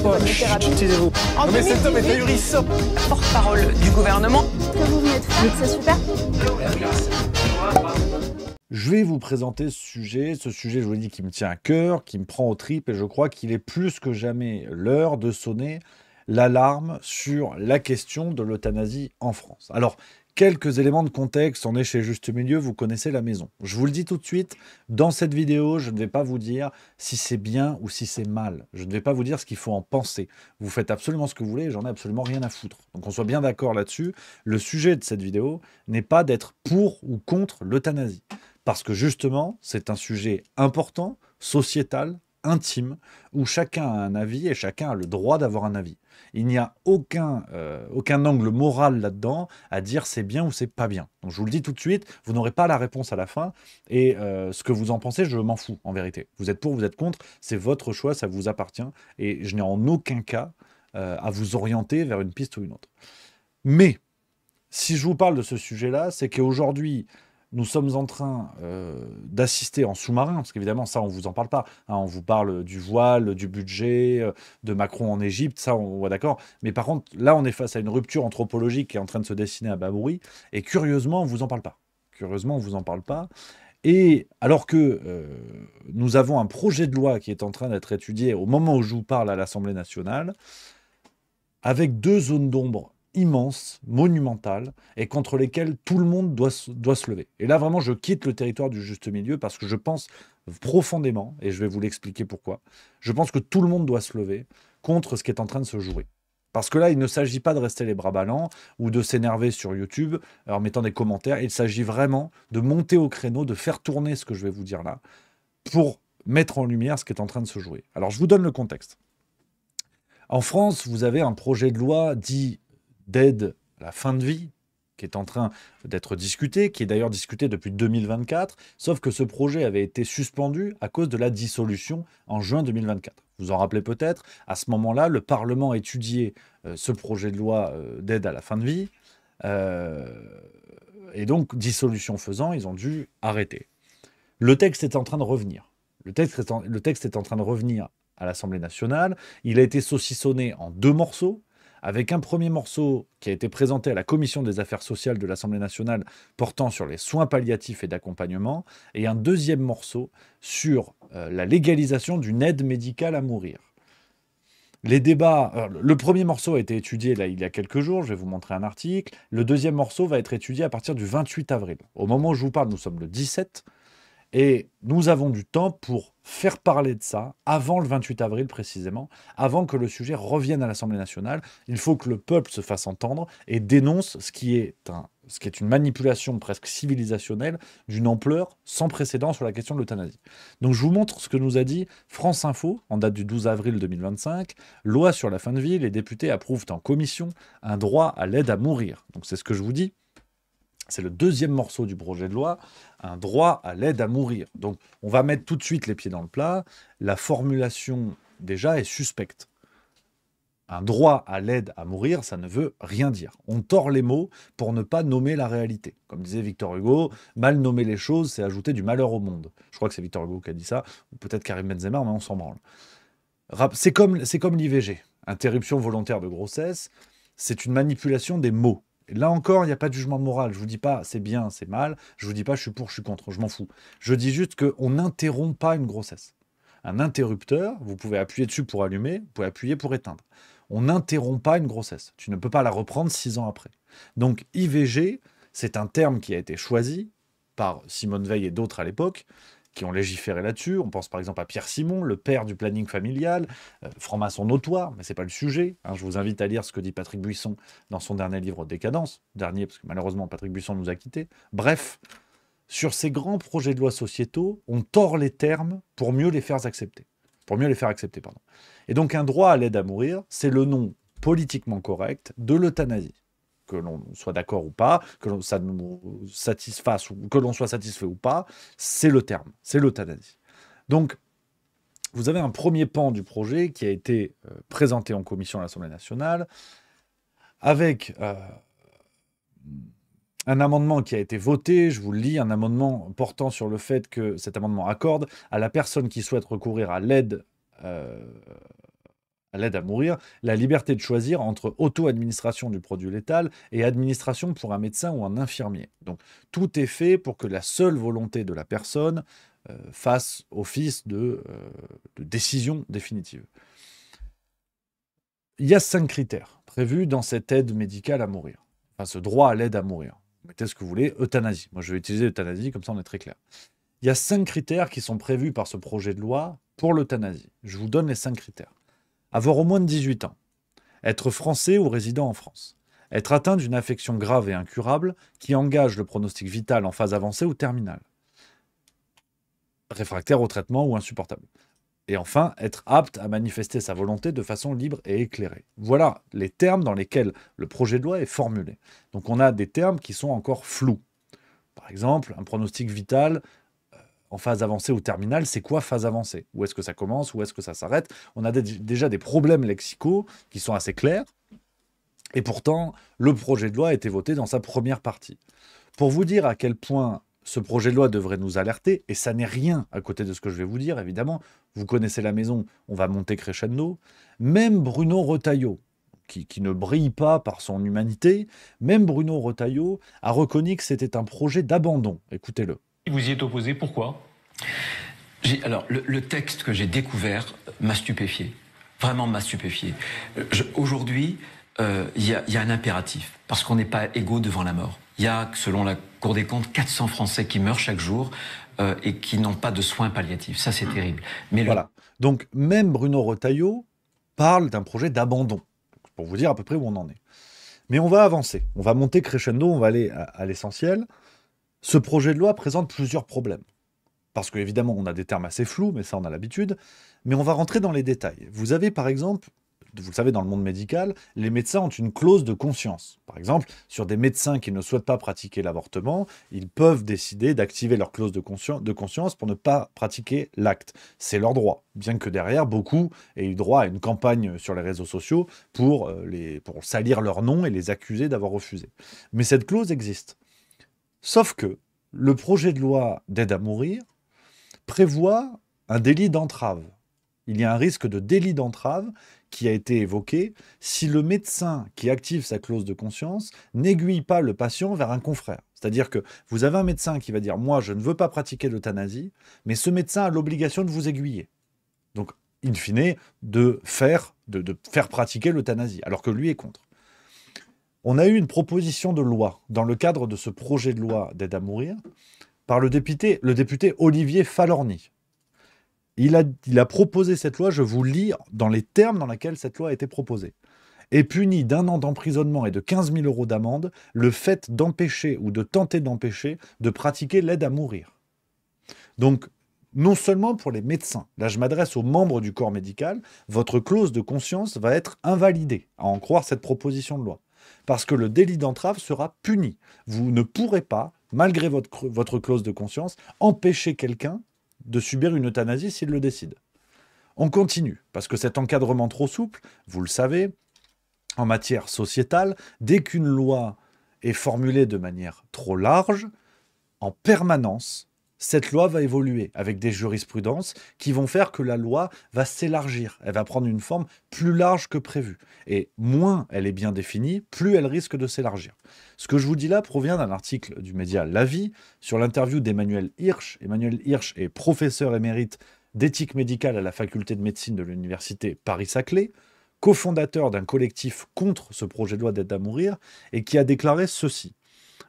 bonne littérature. Taisez-vous. En Non mais cet homme est 2018, ahurissant. porte-parole du gouvernement. Ce que vous venez de faire, c'est super. Je vais vous présenter ce sujet, je vous l'ai dit, qui me tient à cœur, qui me prend aux tripes, et je crois qu'il est plus que jamais l'heure de sonner l'alarme sur la question de l'euthanasie en France. Alors, quelques éléments de contexte, on est chez Juste Milieu, vous connaissez la maison. Je vous le dis tout de suite, dans cette vidéo, je ne vais pas vous dire si c'est bien ou si c'est mal. Je ne vais pas vous dire ce qu'il faut en penser. Vous faites absolument ce que vous voulez et j'en ai absolument rien à foutre. Donc on soit bien d'accord là-dessus. Le sujet de cette vidéo n'est pas d'être pour ou contre l'euthanasie. Parce que justement, c'est un sujet important, sociétal, intime, où chacun a un avis et chacun a le droit d'avoir un avis. Il n'y a aucun angle moral là-dedans à dire c'est bien ou c'est pas bien. Donc je vous le dis tout de suite, vous n'aurez pas la réponse à la fin et ce que vous en pensez, je m'en fous en vérité. Vous êtes pour, vous êtes contre, c'est votre choix, ça vous appartient et je n'ai en aucun cas à vous orienter vers une piste ou une autre. Mais si je vous parle de ce sujet-là, c'est qu'aujourd'hui, nous sommes en train d'assister en sous-marin, parce qu'évidemment, ça, on ne vous en parle pas. Hein, on vous parle du voile, du budget, de Macron en Égypte, ça, on voit d'accord. Mais par contre, là, on est face à une rupture anthropologique qui est en train de se dessiner à bas bruit, et curieusement, on ne vous en parle pas. Curieusement, on ne vous en parle pas. Et alors que nous avons un projet de loi qui est en train d'être étudié au moment où je vous parle à l'Assemblée nationale, avec deux zones d'ombre immenses, monumentales, et contre lesquelles tout le monde doit se lever. Et là, vraiment, je quitte le territoire du juste milieu parce que je pense profondément, et je vais vous l'expliquer pourquoi, je pense que tout le monde doit se lever contre ce qui est en train de se jouer. Parce que là, il ne s'agit pas de rester les bras ballants ou de s'énerver sur YouTube en mettant des commentaires. Il s'agit vraiment de monter au créneau, de faire tourner ce que je vais vous dire là, pour mettre en lumière ce qui est en train de se jouer. Alors, je vous donne le contexte. En France, vous avez un projet de loi dit d'aide à la fin de vie, qui est en train d'être discuté, qui est d'ailleurs discuté depuis 2024, sauf que ce projet avait été suspendu à cause de la dissolution en juin 2024. Vous vous en rappelez peut-être, à ce moment-là, le Parlement étudiait ce projet de loi d'aide à la fin de vie, et donc, dissolution faisant, ils ont dû arrêter. Le texte est en train de revenir. Le texte est en train de revenir à l'Assemblée nationale. Il a été saucissonné en deux morceaux, avec un premier morceau qui a été présenté à la Commission des affaires sociales de l'Assemblée nationale portant sur les soins palliatifs et d'accompagnement, et un deuxième morceau sur la légalisation d'une aide médicale à mourir. Les débats, le premier morceau a été étudié là, il y a quelques jours, je vais vous montrer un article. Le deuxième morceau va être étudié à partir du 28 avril. Au moment où je vous parle, nous sommes le 17. Et nous avons du temps pour faire parler de ça avant le 28 avril précisément, avant que le sujet revienne à l'Assemblée nationale. Il faut que le peuple se fasse entendre et dénonce ce qui est une manipulation presque civilisationnelle d'une ampleur sans précédent sur la question de l'euthanasie. Donc je vous montre ce que nous a dit France Info en date du 12 avril 2025. Loi sur la fin de vie, les députés approuvent en commission un droit à l'aide à mourir. Donc c'est ce que je vous dis. C'est le deuxième morceau du projet de loi, un droit à l'aide à mourir. Donc, on va mettre tout de suite les pieds dans le plat. La formulation, déjà, est suspecte. Un droit à l'aide à mourir, ça ne veut rien dire. On tord les mots pour ne pas nommer la réalité. Comme disait Victor Hugo, mal nommer les choses, c'est ajouter du malheur au monde. Je crois que c'est Victor Hugo qui a dit ça, ou peut-être Karim Benzema, mais on s'en branle. C'est comme l'IVG, interruption volontaire de grossesse, c'est une manipulation des mots. Là encore, il n'y a pas de jugement moral. Je ne vous dis pas c'est bien, c'est mal. Je ne vous dis pas je suis pour, je suis contre. Je m'en fous. Je dis juste qu'on n'interrompt pas une grossesse. Un interrupteur, vous pouvez appuyer dessus pour allumer, vous pouvez appuyer pour éteindre. On n'interrompt pas une grossesse. Tu ne peux pas la reprendre 6 ans après. Donc IVG, c'est un terme qui a été choisi par Simone Veil et d'autres à l'époque, qui ont légiféré là-dessus. On pense par exemple à Pierre Simon, le père du planning familial, franc-maçon notoire, mais c'est pas le sujet. Hein. Je vous invite à lire ce que dit Patrick Buisson dans son dernier livre Décadence. Dernier, parce que malheureusement Patrick Buisson nous a quittés. Bref, sur ces grands projets de loi sociétaux, on tord les termes pour mieux les faire accepter. Et donc un droit à l'aide à mourir, c'est le nom politiquement correct de l'euthanasie. Que l'on soit d'accord ou pas, que ça nous satisfasse ou que l'on soit satisfait ou pas, c'est le terme, c'est l'euthanasie. Donc, vous avez un premier pan du projet qui a été présenté en commission à l'Assemblée nationale, avec un amendement qui a été voté, je vous le lis, un amendement portant sur le fait que cet amendement accorde à la personne qui souhaite recourir à l'aide à l'aide à mourir, la liberté de choisir entre auto-administration du produit létal et administration pour un médecin ou un infirmier. Donc tout est fait pour que la seule volonté de la personne fasse office de décision définitive. Il y a 5 critères prévus dans cette aide médicale à mourir. Enfin, ce droit à l'aide à mourir. Vous mettez ce que vous voulez, euthanasie. Moi, je vais utiliser euthanasie, comme ça on est très clair. Il y a 5 critères qui sont prévus par ce projet de loi pour l'euthanasie. Je vous donne les 5 critères. Avoir au moins de 18 ans. Être français ou résident en France. Être atteint d'une affection grave et incurable qui engage le pronostic vital en phase avancée ou terminale. Réfractaire au traitement ou insupportable. Et enfin, être apte à manifester sa volonté de façon libre et éclairée. Voilà les termes dans lesquels le projet de loi est formulé. Donc on a des termes qui sont encore flous. Par exemple, un pronostic vital en phase avancée ou terminale, c'est quoi phase avancée? Où est-ce que ça commence? Où est-ce que ça s'arrête? On a déjà des problèmes lexicaux qui sont assez clairs. Et pourtant, le projet de loi a été voté dans sa première partie. Pour vous dire à quel point ce projet de loi devrait nous alerter, et ça n'est rien à côté de ce que je vais vous dire, évidemment, vous connaissez la maison, on va monter crescendo, même Bruno Retailleau, qui ne brille pas par son humanité, même Bruno Retailleau a reconnu que c'était un projet d'abandon. Écoutez-le. Vous y êtes opposé, pourquoi? Alors, le texte que j'ai découvert m'a stupéfié. Vraiment m'a stupéfié. Aujourd'hui, il y a un impératif, parce qu'on n'est pas égaux devant la mort. Il y a, selon la Cour des comptes, 400 Français qui meurent chaque jour et qui n'ont pas de soins palliatifs. Ça, c'est terrible. Mais voilà. Donc, même Bruno Retailleau parle d'un projet d'abandon, pour vous dire à peu près où on en est. Mais on va avancer. On va monter crescendo, on va aller à l'essentiel. Ce projet de loi présente plusieurs problèmes. Parce qu'évidemment, on a des termes assez flous, mais ça, on a l'habitude. Mais on va rentrer dans les détails. Vous avez, par exemple, vous le savez, dans le monde médical, les médecins ont une clause de conscience. Par exemple, sur des médecins qui ne souhaitent pas pratiquer l'avortement, ils peuvent décider d'activer leur clause de conscience pour ne pas pratiquer l'acte. C'est leur droit, bien que derrière, beaucoup aient eu droit à une campagne sur les réseaux sociaux pour salir leur nom et les accuser d'avoir refusé. Mais cette clause existe. Sauf que le projet de loi d'aide à mourir prévoit un délit d'entrave. Il y a un risque de délit d'entrave qui a été évoqué si le médecin qui active sa clause de conscience n'aiguille pas le patient vers un confrère. C'est-à-dire que vous avez un médecin qui va dire « Moi, je ne veux pas pratiquer l'euthanasie », mais ce médecin a l'obligation de vous aiguiller. Donc, in fine, de faire pratiquer l'euthanasie, alors que lui est contre. On a eu une proposition de loi dans le cadre de ce projet de loi d'aide à mourir par le député Olivier Falorni. Il a proposé cette loi, je vous lis dans les termes dans lesquels cette loi a été proposée. Est puni d'1 an d'emprisonnement et de 15 000 € d'amende le fait d'empêcher ou de tenter d'empêcher de pratiquer l'aide à mourir. Donc, non seulement pour les médecins, là je m'adresse aux membres du corps médical, votre clause de conscience va être invalidée, à en croire cette proposition de loi. Parce que le délit d'entrave sera puni. Vous ne pourrez pas, malgré votre clause de conscience, empêcher quelqu'un de subir une euthanasie s'il le décide. On continue, parce que cet encadrement trop souple, vous le savez, en matière sociétale, dès qu'une loi est formulée de manière trop large, en permanence, cette loi va évoluer avec des jurisprudences qui vont faire que la loi va s'élargir. Elle va prendre une forme plus large que prévu. Et moins elle est bien définie, plus elle risque de s'élargir. Ce que je vous dis là provient d'un article du média La Vie sur l'interview d'Emmanuel Hirsch. Emmanuel Hirsch est professeur émérite d'éthique médicale à la faculté de médecine de l'université Paris-Saclay, cofondateur d'un collectif contre ce projet de loi d'aide à mourir et qui a déclaré ceci.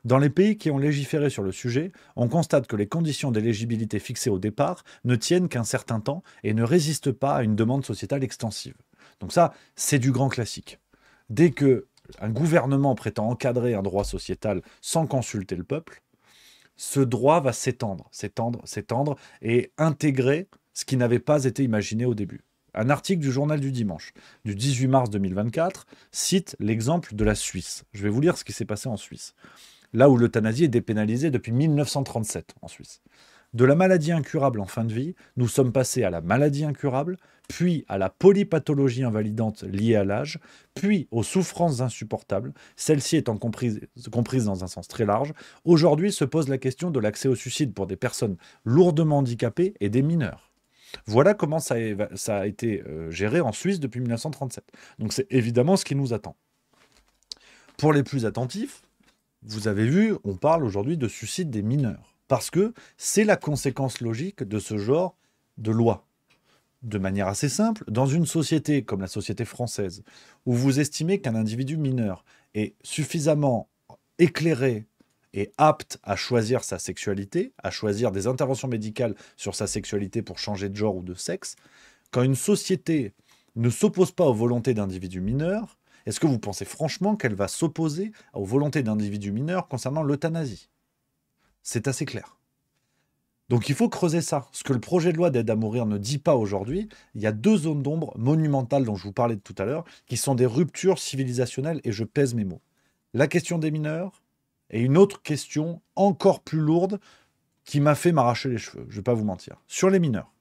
Dans les pays qui ont légiféré sur le sujet, on constate que les conditions d'éligibilité fixées au départ ne tiennent qu'un certain temps et ne résistent pas à une demande sociétale extensive. Donc ça, c'est du grand classique. Dès qu'un gouvernement prétend encadrer un droit sociétal sans consulter le peuple, ce droit va s'étendre et intégrer ce qui n'avait pas été imaginé au début. Un article du journal du dimanche, du 18 mars 2024, cite l'exemple de la Suisse. Je vais vous lire ce qui s'est passé en Suisse. Là où l'euthanasie est dépénalisée depuis 1937 en Suisse. De la maladie incurable en fin de vie, nous sommes passés à la maladie incurable, puis à la polypathologie invalidante liée à l'âge, puis aux souffrances insupportables, celles-ci étant comprises dans un sens très large. Aujourd'hui se pose la question de l'accès au suicide pour des personnes lourdement handicapées et des mineurs. Voilà comment ça a été géré en Suisse depuis 1937. Donc c'est évidemment ce qui nous attend. Pour les plus attentifs, vous avez vu, on parle aujourd'hui de suicide des mineurs. Parce que c'est la conséquence logique de ce genre de loi. De manière assez simple, dans une société comme la société française, où vous estimez qu'un individu mineur est suffisamment éclairé et apte à choisir sa sexualité, à choisir des interventions médicales sur sa sexualité pour changer de genre ou de sexe, quand une société ne s'oppose pas aux volontés d'individus mineurs, est-ce que vous pensez franchement qu'elle va s'opposer aux volontés d'individus mineurs concernant l'euthanasie? C'est assez clair. Donc il faut creuser ça. Ce que le projet de loi d'aide à mourir ne dit pas aujourd'hui, il y a 2 zones d'ombre monumentales dont je vous parlais tout à l'heure, qui sont des ruptures civilisationnelles, et je pèse mes mots. La question des mineurs, et une autre question encore plus lourde qui m'a fait m'arracher les cheveux, je ne vais pas vous mentir. Sur les mineurs.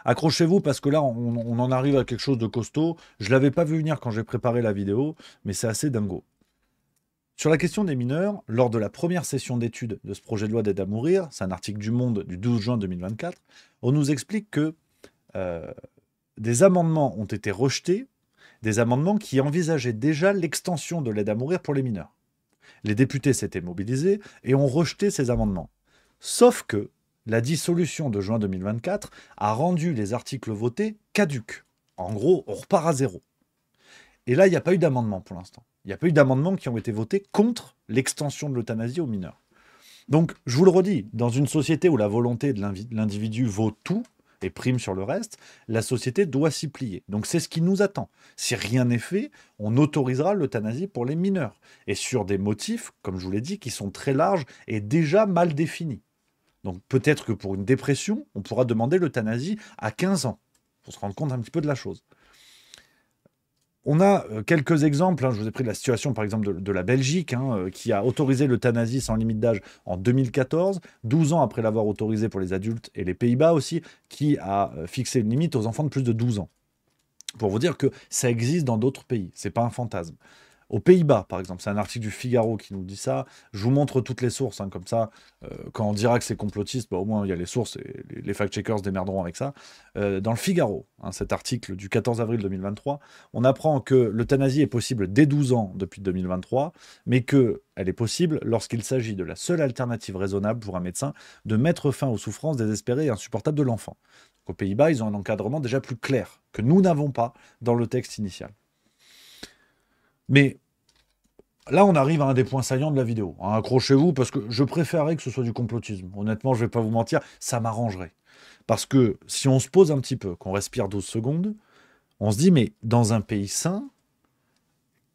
Accrochez-vous parce que là, on en arrive à quelque chose de costaud. Je ne l'avais pas vu venir quand j'ai préparé la vidéo, mais c'est assez dingo. Sur la question des mineurs, lors de la première session d'étude de ce projet de loi d'aide à mourir, c'est un article du Monde du 12 juin 2024, on nous explique que des amendements ont été rejetés, des amendements qui envisageaient déjà l'extension de l'aide à mourir pour les mineurs. Les députés s'étaient mobilisés et ont rejeté ces amendements. Sauf que la dissolution de juin 2024 a rendu les articles votés caducs. En gros, on repart à zéro. Et là, il n'y a pas eu d'amendement pour l'instant. Il n'y a pas eu d'amendements qui ont été votés contre l'extension de l'euthanasie aux mineurs. Donc, je vous le redis, dans une société où la volonté de l'individu vaut tout et prime sur le reste, la société doit s'y plier. Donc, c'est ce qui nous attend. Si rien n'est fait, on autorisera l'euthanasie pour les mineurs. Et sur des motifs, comme je vous l'ai dit, qui sont très larges et déjà mal définis. Donc, peut-être que pour une dépression, on pourra demander l'euthanasie à 15 ans, pour se rendre compte un petit peu de la chose. On a quelques exemples, je vous ai pris de la situation par exemple de la Belgique, qui a autorisé l'euthanasie sans limite d'âge en 2014, 12 ans après l'avoir autorisé pour les adultes, et les Pays-Bas aussi, qui a fixé une limite aux enfants de plus de 12 ans. Pour vous dire que ça existe dans d'autres pays, c'est pas un fantasme. Aux Pays-Bas, par exemple, c'est un article du Figaro qui nous dit ça. Je vous montre toutes les sources, comme ça, quand on dira que c'est complotiste, au moins il y a les sources et les fact-checkers se démerderont avec ça. Dans le Figaro, cet article du 14 avril 2023, on apprend que l'euthanasie est possible dès 12 ans depuis 2023, mais qu'elle est possible lorsqu'il s'agit de la seule alternative raisonnable pour un médecin de mettre fin aux souffrances désespérées et insupportables de l'enfant. Aux Pays-Bas, ils ont un encadrement déjà plus clair, que nous n'avons pas dans le texte initial. Mais là, on arrive à un des points saillants de la vidéo. Accrochez-vous, parce que je préférerais que ce soit du complotisme. Honnêtement, je ne vais pas vous mentir, ça m'arrangerait. Parce que si on se pose un petit peu, qu'on respire 12 secondes, on se dit, mais dans un pays sain,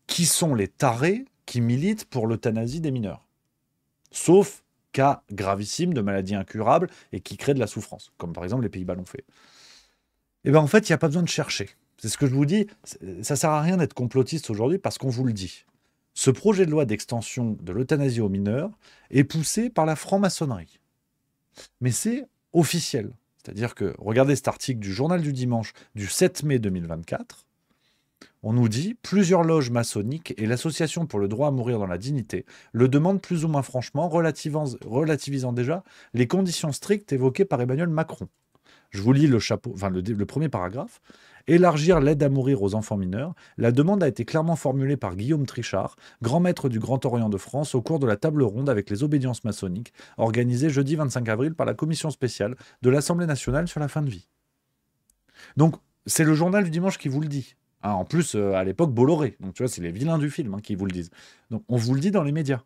qui sont les tarés qui militent pour l'euthanasie des mineurs? Sauf cas gravissimes de maladies incurables et qui créent de la souffrance, comme par exemple les Pays-Bas l'ont fait. Eh bien, en fait, il n'y a pas besoin de chercher. C'est ce que je vous dis, ça ne sert à rien d'être complotiste aujourd'hui parce qu'on vous le dit. Ce projet de loi d'extension de l'euthanasie aux mineurs est poussé par la franc-maçonnerie. Mais c'est officiel. C'est-à-dire que, regardez cet article du Journal du Dimanche du 7 mai 2024, on nous dit « Plusieurs loges maçonniques et l'Association pour le droit à mourir dans la dignité le demandent plus ou moins franchement, relativisant déjà les conditions strictes évoquées par Emmanuel Macron. » Je vous lis le premier paragraphe. Élargir l'aide à mourir aux enfants mineurs, la demande a été clairement formulée par Guillaume Trichard, grand maître du Grand Orient de France, au cours de la table ronde avec les obédiences maçonniques, organisée jeudi 25 avril par la commission spéciale de l'Assemblée nationale sur la fin de vie. Donc, c'est le Journal du Dimanche qui vous le dit. En plus, à l'époque, Bolloré. Donc, tu vois, c'est les vilains du film qui vous le disent. Donc, on vous le dit dans les médias.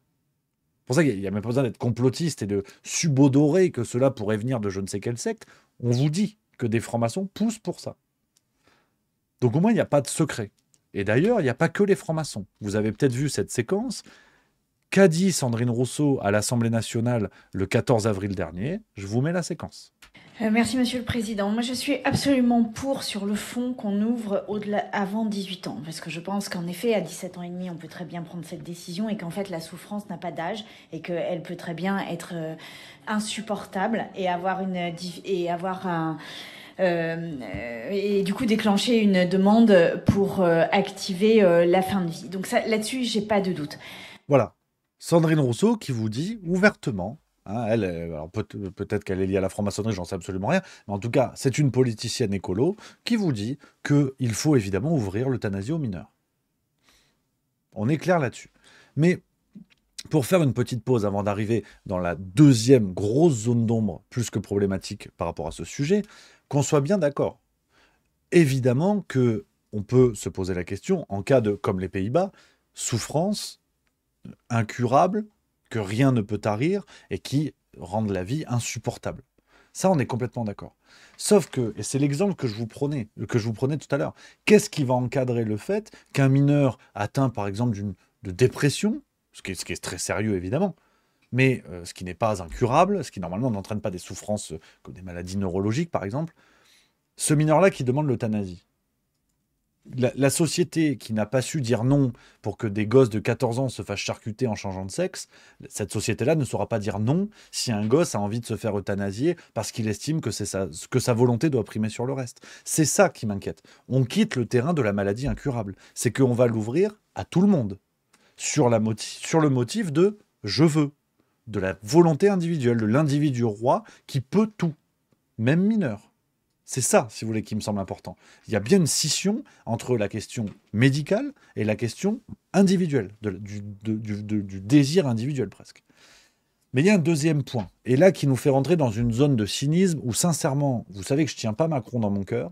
C'est pour ça qu'il n'y a même pas besoin d'être complotiste et de subodorer que cela pourrait venir de je ne sais quelle secte. On vous dit que des francs-maçons poussent pour ça. Donc au moins, il n'y a pas de secret. Et d'ailleurs, il n'y a pas que les francs-maçons. Vous avez peut-être vu cette séquence. Qu'a dit Sandrine Rousseau à l'Assemblée nationale le 14 avril dernier? Je vous mets la séquence. Merci Monsieur le Président. Moi je suis absolument pour sur le fond qu'on ouvre au-delà avant 18 ans. Parce que je pense qu'en effet à 17 ans et demi on peut très bien prendre cette décision et qu'en fait la souffrance n'a pas d'âge et qu'elle peut très bien être insupportable et avoir et du coup déclencher une demande pour activer la fin de vie. Donc ça, là-dessus j'ai pas de doute. Voilà. Sandrine Rousseau qui vous dit ouvertement, Hein, elle, alors peut-être qu'elle est liée à la franc-maçonnerie, j'en sais absolument rien. Mais en tout cas, c'est une politicienne écolo qui vous dit qu'il faut évidemment ouvrir l'euthanasie aux mineurs. On est clair là-dessus. Mais pour faire une petite pause avant d'arriver dans la deuxième grosse zone d'ombre plus que problématique par rapport à ce sujet, qu'on soit bien d'accord. Évidemment que on peut se poser la question, en cas de, comme les Pays-Bas, souffrance incurable, que rien ne peut tarir et qui rendent la vie insupportable. Ça, on est complètement d'accord. Sauf que, et c'est l'exemple que je vous prenais tout à l'heure, qu'est-ce qui va encadrer le fait qu'un mineur atteint par exemple de dépression, ce qui est très sérieux évidemment, mais ce qui n'est pas incurable, ce qui normalement n'entraîne pas des souffrances comme des maladies neurologiques par exemple, ce mineur-là qui demande l'euthanasie. La société qui n'a pas su dire non pour que des gosses de 14 ans se fassent charcuter en changeant de sexe, cette société-là ne saura pas dire non si un gosse a envie de se faire euthanasier parce qu'il estime que sa volonté doit primer sur le reste. C'est ça qui m'inquiète. On quitte le terrain de la maladie incurable. C'est qu'on va l'ouvrir à tout le monde sur le motif de « je veux », de la volonté individuelle, de l'individu roi qui peut tout, même mineur. C'est ça, si vous voulez, qui me semble important. Il y a bien une scission entre la question médicale et la question individuelle, du désir individuel presque. Mais il y a un deuxième point, et là qui nous fait rentrer dans une zone de cynisme où, sincèrement, vous savez que je ne tiens pas Macron dans mon cœur,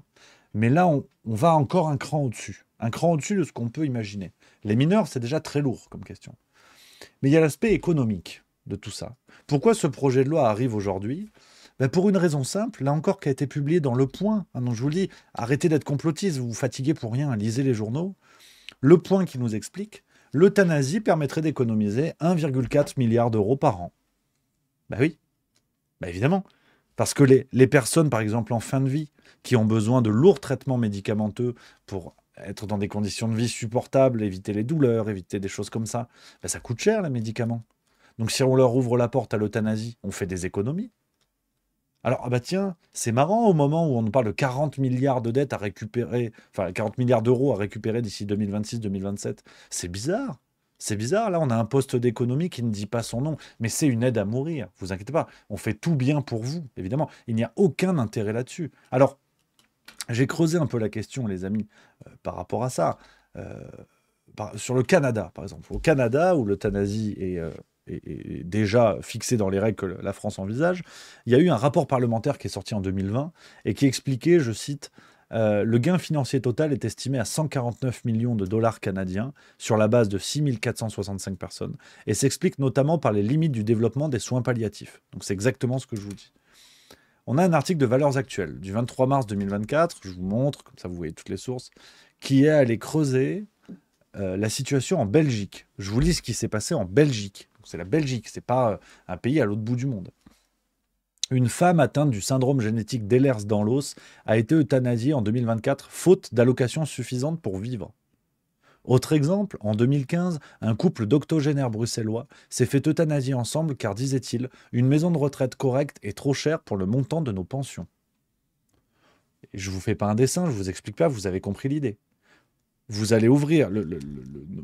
mais là, on va encore un cran au-dessus de ce qu'on peut imaginer. Les mineurs, c'est déjà très lourd comme question. Mais il y a l'aspect économique de tout ça. Pourquoi ce projet de loi arrive aujourd'hui ? Ben pour une raison simple, là encore, qui a été publié dans Le Point. Donc je vous le dis, arrêtez d'être complotiste, vous vous fatiguez pour rien, lisez les journaux. Le Point qui nous explique, l'euthanasie permettrait d'économiser 1,4 milliard d'euros par an. Ben oui, ben évidemment. Parce que les personnes, par exemple, en fin de vie, qui ont besoin de lourds traitements médicamenteux pour être dans des conditions de vie supportables, éviter les douleurs, éviter des choses comme ça, ben ça coûte cher, les médicaments. Donc si on leur ouvre la porte à l'euthanasie, on fait des économies. Alors, ah bah tiens, c'est marrant au moment où on nous parle de 40 milliards de dettes à récupérer, enfin 40 milliards d'euros à récupérer d'ici 2026-2027. C'est bizarre. C'est bizarre, là on a un poste d'économie qui ne dit pas son nom, mais c'est une aide à mourir, vous inquiétez pas, on fait tout bien pour vous, évidemment, il n'y a aucun intérêt là-dessus. Alors, j'ai creusé un peu la question, les amis, par rapport à ça, sur le Canada, par exemple. Au Canada, où l'euthanasie est déjà fixé dans les règles que la France envisage, il y a eu un rapport parlementaire qui est sorti en 2020 et qui expliquait, je cite, le gain financier total est estimé à 149 millions de dollars canadiens sur la base de 6 465 personnes et s'explique notamment par les limites du développement des soins palliatifs. Donc c'est exactement ce que je vous dis. On a un article de Valeurs Actuelles du 23 mars 2024, je vous montre, comme ça vous voyez toutes les sources, qui est allé creuser la situation en Belgique. Je vous lis ce qui s'est passé en Belgique. C'est la Belgique, c'est pas un pays à l'autre bout du monde. Une femme atteinte du syndrome génétique d'Ehlers-Danlos a été euthanasiée en 2024, faute d'allocations suffisantes pour vivre. Autre exemple, en 2015, un couple d'octogénaires bruxellois s'est fait euthanasier ensemble car, disait-il, une maison de retraite correcte est trop chère pour le montant de nos pensions. Et je ne vous fais pas un dessin, je ne vous explique pas, vous avez compris l'idée. Vous allez ouvrir,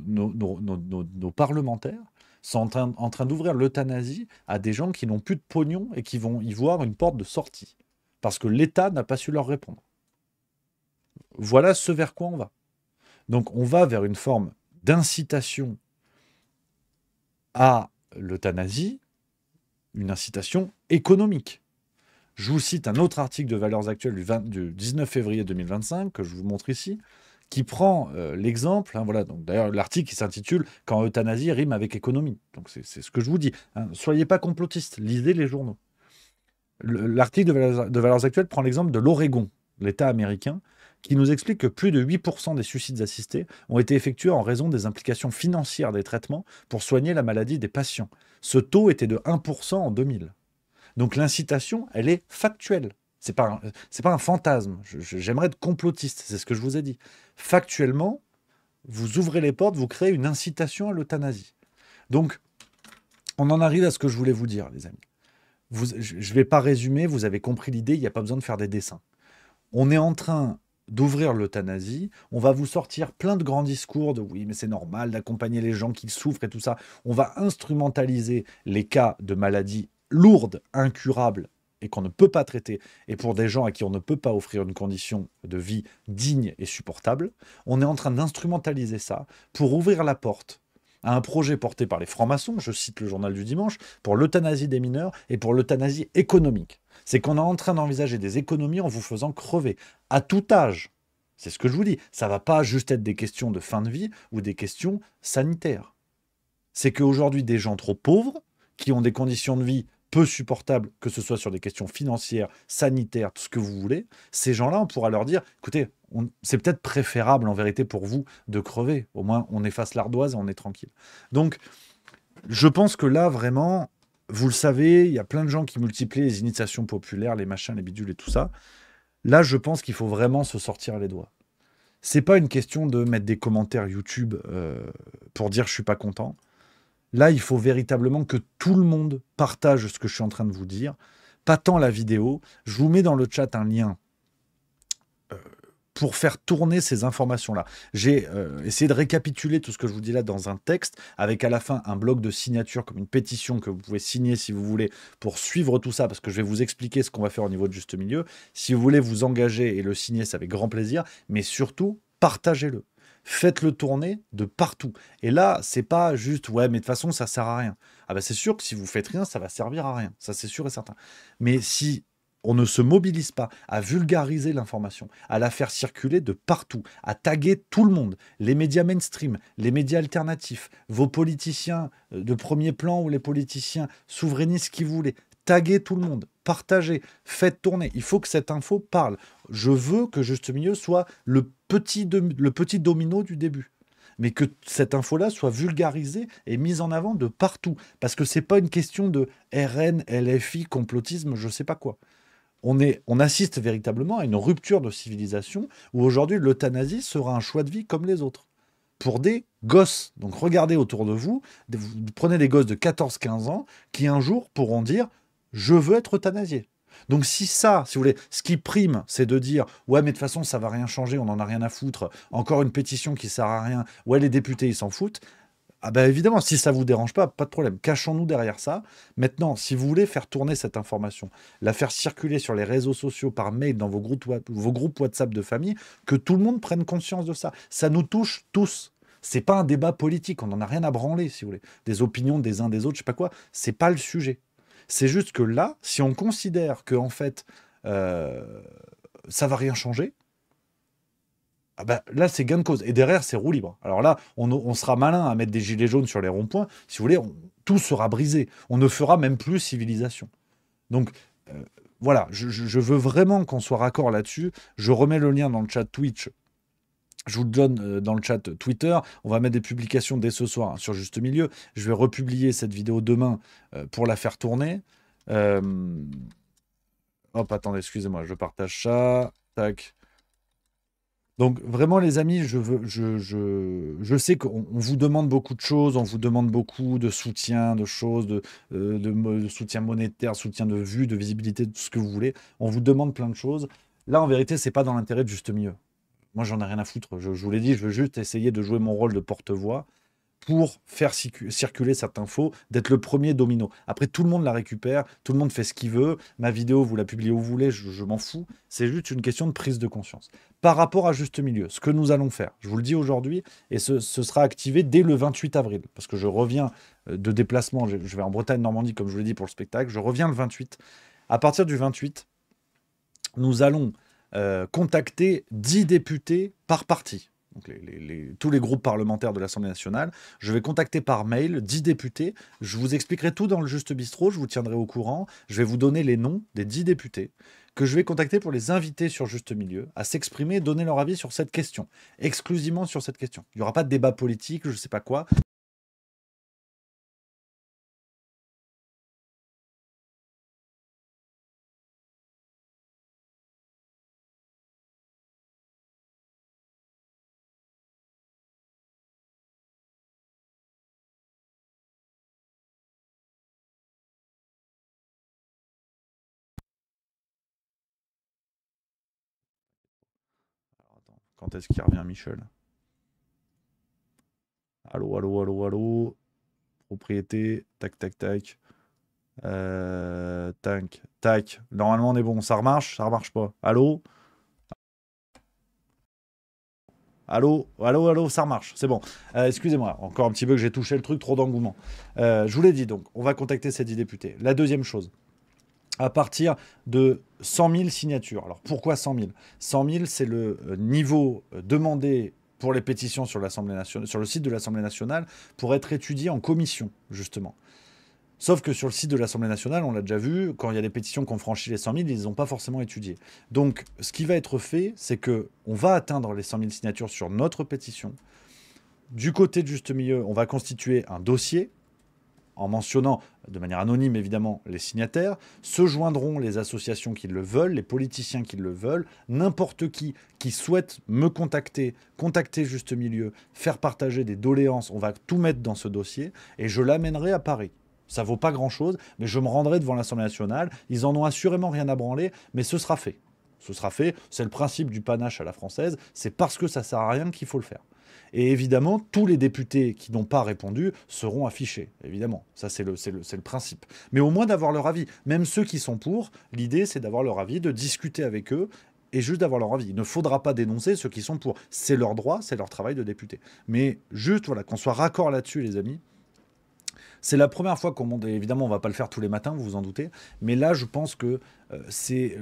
nos parlementaires sont en train d'ouvrir l'euthanasie à des gens qui n'ont plus de pognon et qui vont y voir une porte de sortie. Parce que l'État n'a pas su leur répondre. Voilà ce vers quoi on va. Donc on va vers une forme d'incitation à l'euthanasie, une incitation économique. Je vous cite un autre article de Valeurs Actuelles du 19 février 2025, que je vous montre ici, qui prend l'exemple, voilà, donc d'ailleurs l'article qui s'intitule « Quand euthanasie rime avec économie ». Donc c'est ce que je vous dis. Soyez pas complotistes, lisez les journaux. L'article de Valeurs Actuelles prend l'exemple de l'Oregon, l'État américain, qui nous explique que plus de 8% des suicides assistés ont été effectués en raison des implications financières des traitements pour soigner la maladie des patients. Ce taux était de 1% en 2000. Donc l'incitation, elle est factuelle. C'est pas un fantasme. J'aimerais être complotiste, c'est ce que je vous ai dit. Factuellement, vous ouvrez les portes, vous créez une incitation à l'euthanasie. Donc, on en arrive à ce que je voulais vous dire, les amis. Je ne vais pas résumer, vous avez compris l'idée, il n'y a pas besoin de faire des dessins. On est en train d'ouvrir l'euthanasie, on va vous sortir plein de grands discours de oui, mais c'est normal d'accompagner les gens qui souffrent et tout ça. On va instrumentaliser les cas de maladies lourde, incurable, et qu'on ne peut pas traiter, et pour des gens à qui on ne peut pas offrir une condition de vie digne et supportable, on est en train d'instrumentaliser ça pour ouvrir la porte à un projet porté par les francs-maçons, je cite le journal du dimanche, pour l'euthanasie des mineurs et pour l'euthanasie économique. C'est qu'on est en train d'envisager des économies en vous faisant crever, à tout âge. C'est ce que je vous dis. Ça ne va pas juste être des questions de fin de vie ou des questions sanitaires. C'est qu'aujourd'hui, des gens trop pauvres, qui ont des conditions de vie peu supportables, que ce soit sur des questions financières, sanitaires, tout ce que vous voulez, ces gens-là, on pourra leur dire, écoutez, c'est peut-être préférable en vérité pour vous de crever. Au moins, on efface l'ardoise et on est tranquille. Donc, je pense que là, vraiment, vous le savez, il y a plein de gens qui multiplient les initiations populaires, les machins, les bidules et tout ça. Là, je pense qu'il faut vraiment se sortir les doigts. C'est pas une question de mettre des commentaires YouTube pour dire je suis pas content. Là, il faut véritablement que tout le monde partage ce que je suis en train de vous dire. Pas tant la vidéo. Je vous mets dans le chat un lien pour faire tourner ces informations-là. J'ai essayé de récapituler tout ce que je vous dis là dans un texte, avec à la fin un bloc de signature comme une pétition que vous pouvez signer si vous voulez pour suivre tout ça, parce que je vais vous expliquer ce qu'on va faire au niveau de Juste Milieu. Si vous voulez vous engager et le signer, c'est avec grand plaisir, mais surtout, partagez-le. Faites-le tourner de partout. Et là, c'est pas juste, ouais, mais de toute façon, ça sert à rien. Ah ben c'est sûr que si vous faites rien, ça va servir à rien. Ça, c'est sûr et certain. Mais si on ne se mobilise pas à vulgariser l'information, à la faire circuler de partout, à taguer tout le monde, les médias mainstream, les médias alternatifs, vos politiciens de premier plan ou les politiciens souverainistes qui voulaient, taguez tout le monde, partagez, faites tourner. Il faut que cette info parle. Je veux que Juste Milieu soit le petit domino du début. Mais que cette info-là soit vulgarisée et mise en avant de partout. Parce que c'est pas une question de RN, LFI, complotisme, je sais pas quoi. On assiste véritablement à une rupture de civilisation où aujourd'hui l'euthanasie sera un choix de vie comme les autres. Pour des gosses. Donc regardez autour de vous, vous prenez des gosses de 14-15 ans qui un jour pourront dire « je veux être euthanasié ». Donc si ça, si vous voulez, ce qui prime, c'est de dire « ouais mais de toute façon ça va rien changer, on en a rien à foutre, encore une pétition qui sert à rien, ouais les députés ils s'en foutent », ah ben évidemment, si ça vous dérange pas de problème. Cachons-nous derrière ça. Maintenant, si vous voulez faire tourner cette information, la faire circuler sur les réseaux sociaux, par mail, dans vos groupes WhatsApp de famille, que tout le monde prenne conscience de ça. Ça nous touche tous. C'est pas un débat politique, on n'en a rien à branler, si vous voulez. Des opinions des uns des autres, je sais pas quoi, c'est pas le sujet. C'est juste que là, si on considère que en fait, ça va rien changer, ah bah, là, c'est gain de cause. Et derrière, c'est roue libre. Alors là, on sera malin à mettre des gilets jaunes sur les ronds-points. Si vous voulez, tout sera brisé. On ne fera même plus civilisation. Donc, voilà, je veux vraiment qu'on soit raccord là-dessus. Je remets le lien dans le chat Twitch. Je vous le donne dans le chat Twitter. On va mettre des publications dès ce soir hein, sur Juste Milieu. Je vais republier cette vidéo demain pour la faire tourner. Hop, attendez, excusez-moi, je partage ça. Tac. Donc vraiment les amis, je sais qu'on vous demande beaucoup de choses, on vous demande beaucoup de soutien, de choses, de soutien monétaire, soutien de vue, de visibilité, de tout ce que vous voulez. On vous demande plein de choses. Là, en vérité, c'est pas dans l'intérêt de Juste Milieu. Moi, j'en ai rien à foutre. Je vous l'ai dit, je veux juste essayer de jouer mon rôle de porte-voix pour faire circuler cette info, d'être le premier domino. Après, tout le monde la récupère, tout le monde fait ce qu'il veut. Ma vidéo, vous la publiez où vous voulez, je m'en fous. C'est juste une question de prise de conscience. Par rapport à Juste Milieu, ce que nous allons faire, je vous le dis aujourd'hui, et ce sera activé dès le 28 avril, parce que je reviens de déplacement, je vais en Bretagne-Normandie, comme je vous l'ai dit, pour le spectacle, je reviens le 28. À partir du 28, nous allons contacter 10 députés par parti. Donc tous les groupes parlementaires de l'Assemblée nationale. Je vais contacter par mail 10 députés. Je vous expliquerai tout dans le Juste Bistrot. Je vous tiendrai au courant. Je vais vous donner les noms des 10 députés que je vais contacter pour les inviter sur Juste Milieu à s'exprimer et donner leur avis sur cette question. Exclusivement sur cette question. Il n'y aura pas de débat politique, je ne sais pas quoi. Alors, attends, quand est-ce qu'il revient, Michel? Allô, allô, allô, allô. Propriété, tac, tac, tac. Tac, tac. Normalement, on est bon. Ça remarche pas. Allô? Allô, allô, allô, ça remarche, c'est bon. Excusez-moi, encore un petit peu que j'ai touché le truc, trop d'engouement. Je vous l'ai dit, donc, on va contacter ces 10 députés. La deuxième chose, à partir de 100 000 signatures. Alors, pourquoi 100 000? 100 000, c'est le niveau demandé pour les pétitions sur l'Assemblée nationale, sur le site de l'Assemblée nationale, pour être étudié en commission, justement. Sauf que sur le site de l'Assemblée nationale, on l'a déjà vu, quand il y a des pétitions qui ont franchi les 100 000, ils n'ont pas forcément étudié. Donc, ce qui va être fait, c'est qu'on va atteindre les 100 000 signatures sur notre pétition. Du côté de Juste Milieu, on va constituer un dossier en mentionnant, de manière anonyme évidemment, les signataires. Se joindront les associations qui le veulent, les politiciens qui le veulent, n'importe qui souhaite me contacter, contacter Juste Milieu, faire partager des doléances, on va tout mettre dans ce dossier et je l'amènerai à Paris. Ça vaut pas grand-chose, mais je me rendrai devant l'Assemblée nationale. Ils en ont assurément rien à branler, mais ce sera fait. Ce sera fait. C'est le principe du panache à la française. C'est parce que ça sert à rien qu'il faut le faire. Et évidemment, tous les députés qui n'ont pas répondu seront affichés. Évidemment, ça c'est le principe. Mais au moins d'avoir leur avis. Même ceux qui sont pour, l'idée c'est d'avoir leur avis, de discuter avec eux et juste d'avoir leur avis. Il ne faudra pas dénoncer ceux qui sont pour. C'est leur droit, c'est leur travail de député. Mais juste, voilà, qu'on soit raccord là-dessus, les amis. C'est la première fois qu'on monte. Évidemment, on ne va pas le faire tous les matins, vous vous en doutez. Mais là, je pense que c'est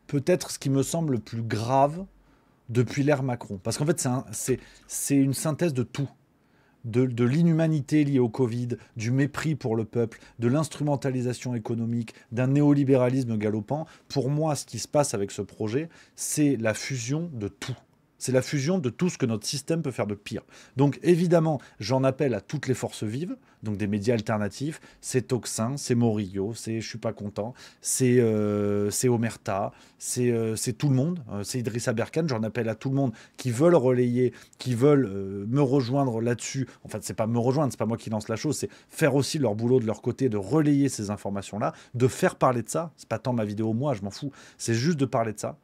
peut-être ce qui me semble le plus grave depuis l'ère Macron. Parce qu'en fait, c'est une synthèse de tout. De l'inhumanité liée au Covid, du mépris pour le peuple, de l'instrumentalisation économique, d'un néolibéralisme galopant. Pour moi, ce qui se passe avec ce projet, c'est la fusion de tout. C'est la fusion de tout ce que notre système peut faire de pire. Donc évidemment, j'en appelle à toutes les forces vives, donc des médias alternatifs. C'est Toxin, c'est Morillo, c'est Je suis pas content, c'est Omerta, c'est tout le monde, c'est Idrissa Berkane. J'en appelle à tout le monde qui veulent relayer, qui veulent me rejoindre là-dessus. En fait, c'est pas me rejoindre, c'est pas moi qui lance la chose, c'est faire aussi leur boulot de leur côté, de relayer ces informations-là, de faire parler de ça. C'est pas tant ma vidéo moi, je m'en fous. C'est juste de parler de ça.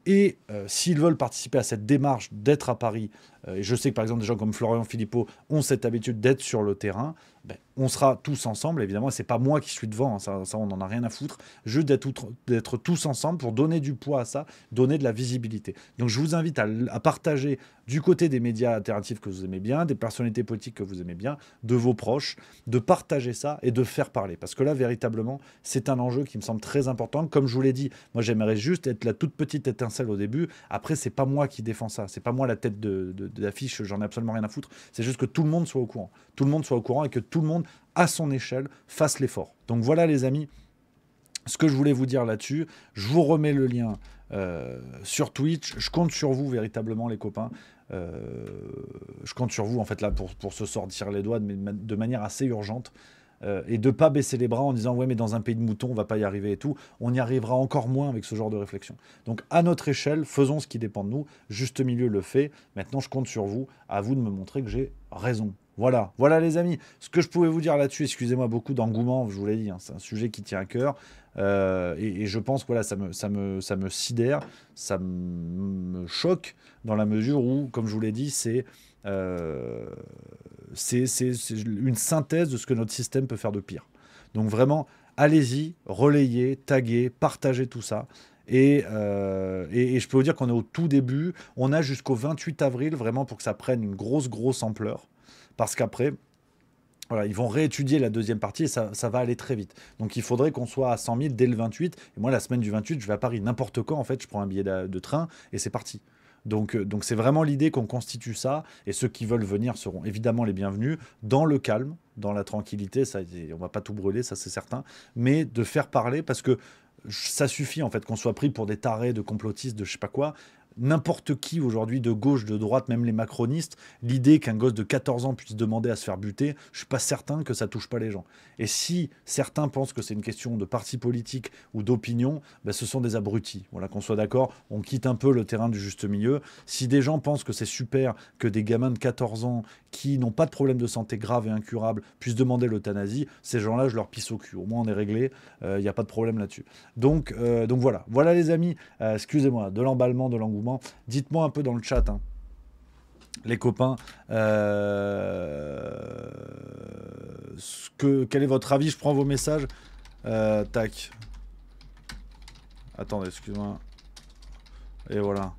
Et s'ils veulent participer à cette démarche d'être à Paris, et je sais que par exemple des gens comme Florian Philippot ont cette habitude d'être sur le terrain, ben, on sera tous ensemble, évidemment, et c'est pas moi qui suis devant, hein, ça on n'en a rien à foutre, juste d'être tous ensemble pour donner du poids à ça, donner de la visibilité. Donc je vous invite à partager du côté des médias alternatifs que vous aimez bien, des personnalités politiques que vous aimez bien, de vos proches, de partager ça et de faire parler. Parce que là, véritablement, c'est un enjeu qui me semble très important. Comme je vous l'ai dit, moi j'aimerais juste être la toute petite étincelle au début. Après, c'est pas moi qui défends ça, c'est pas moi la tête d'affiche, j'en ai absolument rien à foutre. C'est juste que tout le monde soit au courant. Tout le monde soit au courant et que tout le monde, à son échelle, fasse l'effort. Donc voilà les amis, ce que je voulais vous dire là-dessus. Je vous remets le lien sur Twitch. Je compte sur vous véritablement les copains. Je compte sur vous en fait là pour se sortir les doigts de manière assez urgente. Et de ne pas baisser les bras en disant ouais mais dans un pays de moutons on va pas y arriver et tout. On y arrivera encore moins avec ce genre de réflexion. Donc à notre échelle, faisons ce qui dépend de nous. Juste Milieu le fait. Maintenant je compte sur vous. À vous de me montrer que j'ai raison. Voilà, voilà les amis. Ce que je pouvais vous dire là-dessus, excusez-moi beaucoup d'engouement, je vous l'ai dit, hein, c'est un sujet qui tient à cœur. Et je pense que voilà, ça me sidère, ça me choque dans la mesure où, comme je vous l'ai dit, c'est une synthèse de ce que notre système peut faire de pire. Donc vraiment, allez-y, relayez, taguez, partagez tout ça. Et je peux vous dire qu'on est au tout début. On a jusqu'au 28 avril vraiment pour que ça prenne une grosse ampleur. Parce qu'après, voilà, ils vont réétudier la deuxième partie et ça va aller très vite. Donc il faudrait qu'on soit à 100 000 dès le 28. Et moi, la semaine du 28, je vais à Paris n'importe quand. En fait, je prends un billet de train et c'est parti. Donc c'est vraiment l'idée qu'on constitue ça. Et ceux qui veulent venir seront évidemment les bienvenus dans le calme, dans la tranquillité. Ça, on va pas tout brûler, ça c'est certain. Mais de faire parler parce que ça suffit en fait qu'on soit pris pour des tarés, de complotistes, de je sais pas quoi. N'importe qui aujourd'hui, de gauche, de droite, même les macronistes, l'idée qu'un gosse de 14 ans puisse demander à se faire buter, je suis pas certain que ça touche pas les gens. Et si certains pensent que c'est une question de parti politique ou d'opinion, ben ce sont des abrutis. Voilà, qu'on soit d'accord, on quitte un peu le terrain du juste milieu. Si des gens pensent que c'est super que des gamins de 14 ans qui n'ont pas de problème de santé grave et incurable puissent demander l'euthanasie, ces gens-là, je leur pisse au cul. Au moins, on est réglé, il n'y a pas de problème là-dessus. Donc voilà. Voilà les amis, excusez-moi, de l'emballement, de l'engouement. Dites-moi un peu dans le chat, hein, les copains, quel est votre avis? Je prends vos messages. Tac. Attendez, excuse-moi. Et voilà.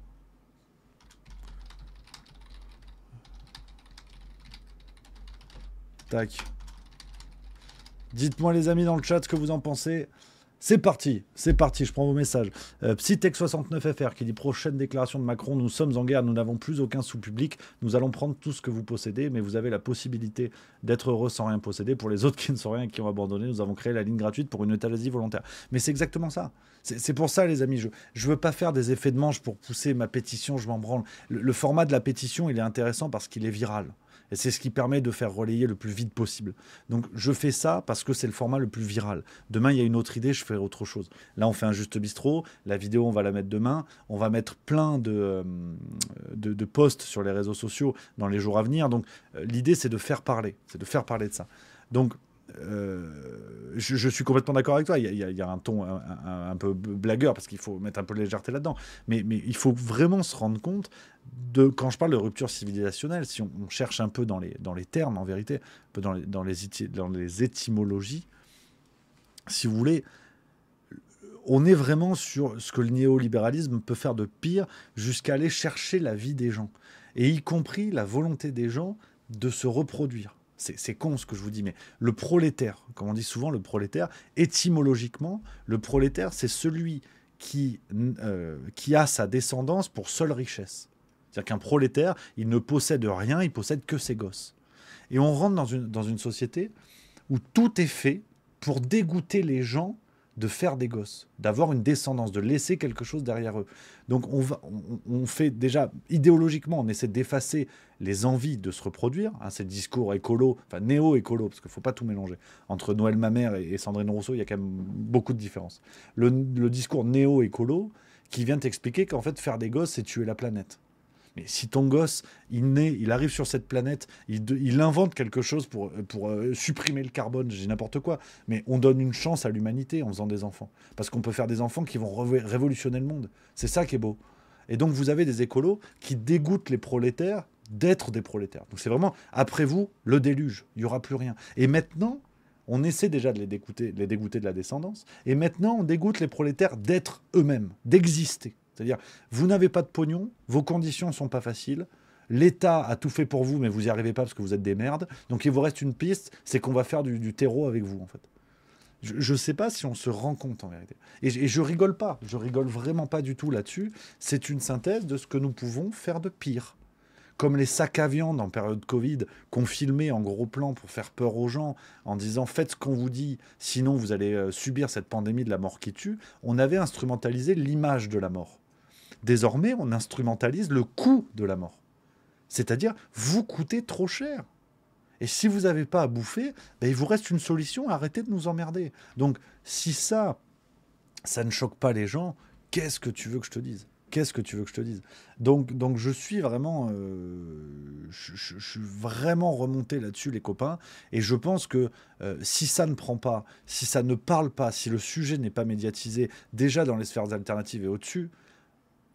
Tac. Dites-moi les amis dans le chat ce que vous en pensez. C'est parti, je prends vos messages. Psytech69FR qui dit prochaine déclaration de Macron, nous sommes en guerre, nous n'avons plus aucun sous-public, nous allons prendre tout ce que vous possédez, mais vous avez la possibilité d'être heureux sans rien posséder. Pour les autres qui ne sont rien et qui ont abandonné, nous avons créé la ligne gratuite pour une euthanasie volontaire. Mais c'est exactement ça. C'est pour ça les amis, je veux pas faire des effets de manche pour pousser ma pétition, je m'en branle. Le format de la pétition, il est intéressant parce qu'il est viral. Et c'est ce qui permet de faire relayer le plus vite possible. Donc je fais ça parce que c'est le format le plus viral. Demain, il y a une autre idée, je ferai autre chose. Là, on fait un Juste Bistrot. La vidéo, on va la mettre demain. On va mettre plein de posts sur les réseaux sociaux dans les jours à venir. Donc l'idée, c'est de faire parler. C'est de faire parler de ça. Donc je suis complètement d'accord avec toi. Il y a un ton un peu blagueur parce qu'il faut mettre un peu de légèreté là-dedans. Mais il faut vraiment se rendre compte quand je parle de rupture civilisationnelle, si on cherche un peu dans les termes, en vérité, un peu dans les étymologies, si vous voulez, on est vraiment sur ce que le néolibéralisme peut faire de pire jusqu'à aller chercher la vie des gens, et y compris la volonté des gens de se reproduire. C'est con ce que je vous dis, mais le prolétaire, comme on dit souvent, le prolétaire, étymologiquement, le prolétaire, c'est celui qui a sa descendance pour seule richesse. C'est-à-dire qu'un prolétaire, il ne possède rien, il possède que ses gosses. Et on rentre dans une société où tout est fait pour dégoûter les gens de faire des gosses, d'avoir une descendance, de laisser quelque chose derrière eux. Donc on fait déjà, idéologiquement, on essaie d'effacer les envies de se reproduire. Hein, c'est le discours écolo, enfin néo-écolo, parce qu'il ne faut pas tout mélanger. Entre Noël Mamère et Sandrine Rousseau, il y a quand même beaucoup de différences. Le discours néo-écolo qui vient t'expliquer qu'en fait, faire des gosses, c'est tuer la planète. Mais si ton gosse, il arrive sur cette planète, il invente quelque chose pour supprimer le carbone, j'ai n'importe quoi, mais on donne une chance à l'humanité en faisant des enfants. Parce qu'on peut faire des enfants qui vont révolutionner le monde. C'est ça qui est beau. Et donc vous avez des écolos qui dégoûtent les prolétaires d'être des prolétaires. Donc c'est vraiment, après vous, le déluge. Il n'y aura plus rien. Et maintenant, on essaie déjà de les dégoûter de la descendance. Et maintenant, on dégoûte les prolétaires d'être eux-mêmes, d'exister. C'est-à-dire, vous n'avez pas de pognon, vos conditions ne sont pas faciles, l'État a tout fait pour vous, mais vous n'y arrivez pas parce que vous êtes des merdes. Donc il vous reste une piste, c'est qu'on va faire du terreau avec vous, en fait. Je ne sais pas si on se rend compte, en vérité. Et je rigole pas, je rigole vraiment pas du tout là-dessus. C'est une synthèse de ce que nous pouvons faire de pire. Comme les sacs à viande en période Covid, qu'on filmait en gros plan pour faire peur aux gens, en disant « faites ce qu'on vous dit, sinon vous allez subir cette pandémie de la mort qui tue », on avait instrumentalisé l'image de la mort. Désormais, on instrumentalise le coût de la mort. C'est-à-dire, vous coûtez trop cher. Et si vous n'avez pas à bouffer, ben, il vous reste une solution, arrêtez de nous emmerder. Donc, si ça ne choque pas les gens, qu'est-ce que tu veux que je te dise ? Qu'est-ce que tu veux que je te dise ? Donc je suis vraiment, je suis vraiment remonté là-dessus, les copains. Et je pense que si ça ne prend pas, si ça ne parle pas, si le sujet n'est pas médiatisé, déjà dans les sphères alternatives et au-dessus,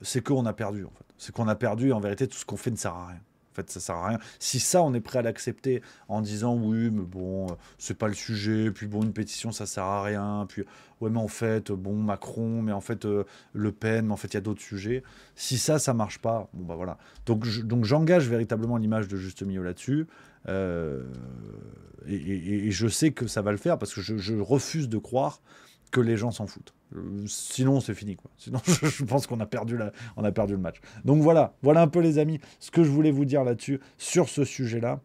c'est qu'on a perdu, en fait. C'est qu'on a perdu, et en vérité, tout ce qu'on fait ne sert à rien. En fait, ça sert à rien. Si ça, on est prêt à l'accepter en disant, oui, mais bon, c'est pas le sujet, puis bon, une pétition, ça sert à rien, puis, ouais, mais en fait, bon, Macron, mais en fait, Le Pen, mais en fait, il y a d'autres sujets. Si ça marche pas, bon, bah voilà. Donc j'engage véritablement l'image de Juste Milieu là-dessus, et je sais que ça va le faire, parce que je refuse de croire que les gens s'en foutent. Sinon, c'est fini, quoi. Sinon, je pense qu'on a perdu le match. Donc voilà un peu, les amis, ce que je voulais vous dire là-dessus, sur ce sujet-là.